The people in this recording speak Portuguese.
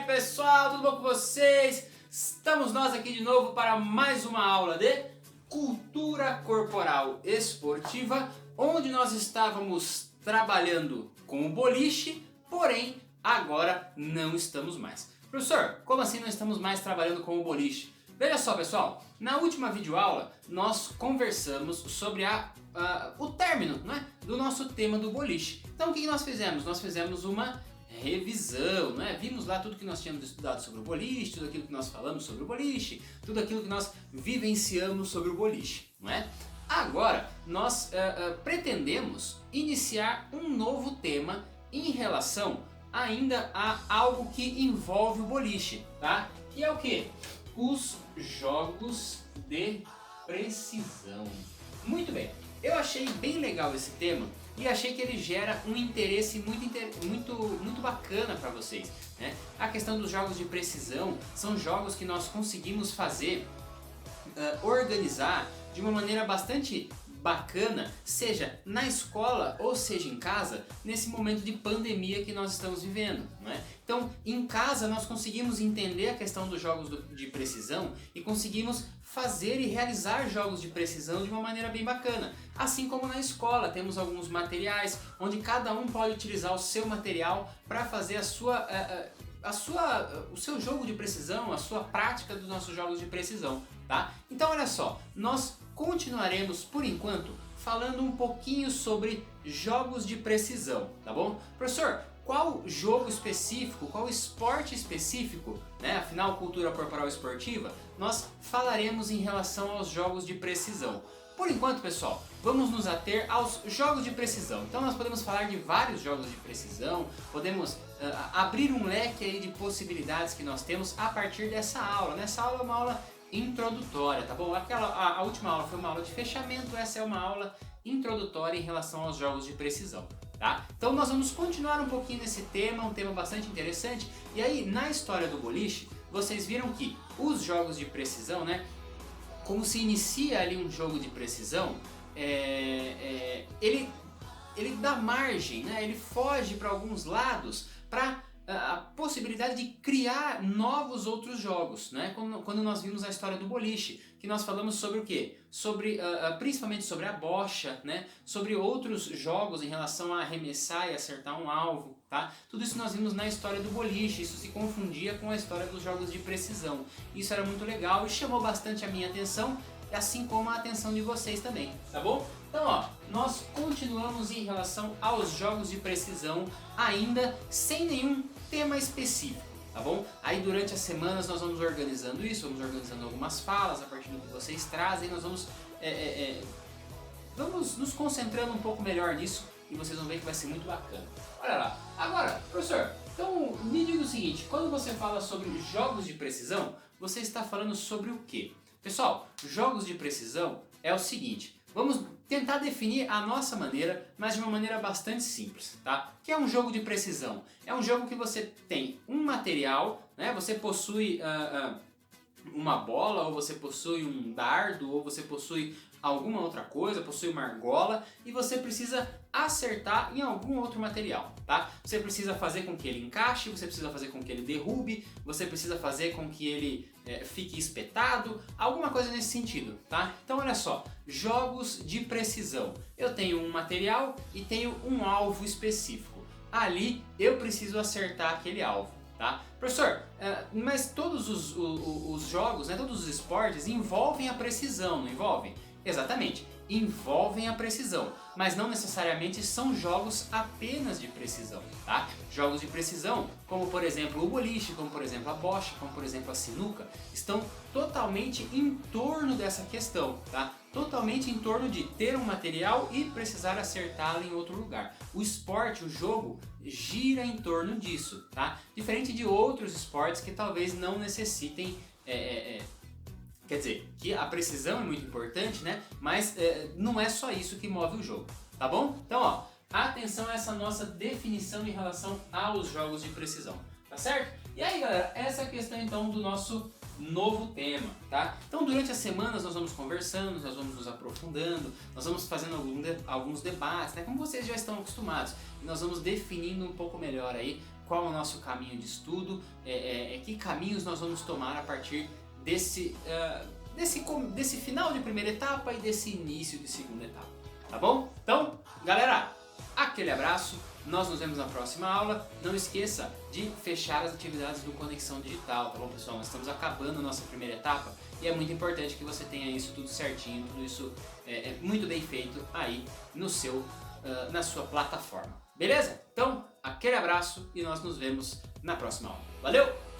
aí pessoal, tudo bom com vocês? Estamos nós aqui de novo para mais uma aula de Cultura Corporal Esportiva, onde nós estávamos trabalhando com o boliche, porém agora não estamos mais. Professor, como assim não estamos mais trabalhando com o boliche? Veja só pessoal, na última videoaula nós conversamos sobre o término, né, do nosso tema do boliche. Então o que nós fizemos? Nós fizemos uma revisão, né? Vimos lá tudo que nós tínhamos estudado sobre o boliche, tudo aquilo que nós falamos sobre o boliche, tudo aquilo que nós vivenciamos sobre o boliche, não é? Agora nós pretendemos iniciar um novo tema em relação ainda a algo que envolve o boliche, tá? Que é o que? Os jogos de precisão. Muito bem, eu achei bem legal esse tema e achei que ele gera um interesse muito bacana para vocês, né? A questão dos jogos de precisão são jogos que nós conseguimos fazer, organizar de uma maneira bastante bacana, seja na escola ou seja em casa, nesse momento de pandemia que nós estamos vivendo, não é? Então, em casa nós conseguimos entender a questão dos jogos de precisão e conseguimos fazer e realizar jogos de precisão de uma maneira bem bacana. Assim como na escola temos alguns materiais onde cada um pode utilizar o seu material para fazer o seu jogo de precisão, a sua prática dos nossos jogos de precisão, tá? Então olha só, nós continuaremos por enquanto falando um pouquinho sobre jogos de precisão, tá bom? Professor, qual jogo específico, qual esporte específico, né? Afinal, cultura corporal esportiva, nós falaremos em relação aos jogos de precisão. Por enquanto, pessoal, vamos nos ater aos jogos de precisão. Então nós podemos falar de vários jogos de precisão, podemos abrir um leque aí de possibilidades que nós temos a partir dessa aula. Nessa aula é uma aula introdutória, tá bom? A última aula foi uma aula de fechamento, essa é uma aula introdutória em relação aos jogos de precisão, tá? Então nós vamos continuar um pouquinho nesse tema, um tema bastante interessante. E aí, na história do boliche, vocês viram que os jogos de precisão, né? Como se inicia ali um jogo de precisão, ele dá margem, né? Ele foge para alguns lados para a possibilidade de criar novos outros jogos, né? Quando nós vimos a história do boliche, que nós falamos sobre o quê? Sobre, principalmente sobre a bocha, né? Sobre outros jogos em relação a arremessar e acertar um alvo, tá? Tudo isso nós vimos na história do boliche, isso se confundia com a história dos jogos de precisão. Isso era muito legal e chamou bastante a minha atenção, assim como a atenção de vocês também, tá bom? Então ó, nós continuamos em relação aos jogos de precisão, ainda sem nenhum tema específico, tá bom? Aí durante as semanas nós vamos organizando isso, vamos organizando algumas falas a partir do que vocês trazem, nós vamos nos concentrando um pouco melhor nisso e vocês vão ver que vai ser muito bacana. Olha lá, agora, professor, então me diga o seguinte, quando você fala sobre jogos de precisão, você está falando sobre o quê? Pessoal, jogos de precisão é o seguinte, vamos tentar definir a nossa maneira, mas de uma maneira bastante simples, tá? O que é um jogo de precisão? É um jogo que você tem um material, né? Você possui uma bola, ou você possui um dardo, ou você possui alguma outra coisa, possui uma argola, e você precisa acertar em algum outro material, tá? Você precisa fazer com que ele encaixe, você precisa fazer com que ele derrube, você precisa fazer com que ele fique espetado, alguma coisa nesse sentido, tá? Então olha só, jogos de precisão. Eu tenho um material e tenho um alvo específico. Ali eu preciso acertar aquele alvo, tá? Professor, mas todos os jogos, né, todos os esportes envolvem a precisão, não envolvem? Exatamente, envolvem a precisão, mas não necessariamente são jogos apenas de precisão, tá? Jogos de precisão, como por exemplo o boliche, como por exemplo a bocha, como por exemplo a sinuca, estão totalmente em torno dessa questão, tá? Totalmente em torno de ter um material e precisar acertá-lo em outro lugar. O esporte, o jogo, gira em torno disso, tá? Diferente de outros esportes que talvez não necessitem quer dizer, que a precisão é muito importante, né? Mas não é só isso que move o jogo, tá bom? Então, ó, atenção a essa nossa definição em relação aos jogos de precisão, tá certo? E aí, galera, essa é a questão então do nosso novo tema, tá? Então, durante as semanas nós vamos conversando, nós vamos nos aprofundando, nós vamos fazendo alguns debates, né? Como vocês já estão acostumados. nós vamos definindo um pouco melhor aí qual é o nosso caminho de estudo, que caminhos nós vamos tomar a partir desse final de primeira etapa e desse início de segunda etapa, tá bom? Então, galera, aquele abraço, nós nos vemos na próxima aula. Não esqueça de fechar as atividades do Conexão Digital, tá bom, pessoal? Nós estamos acabando a nossa primeira etapa e é muito importante que você tenha isso tudo certinho, tudo isso muito bem feito aí no na sua plataforma, beleza? Então, aquele abraço e nós nos vemos na próxima aula. Valeu!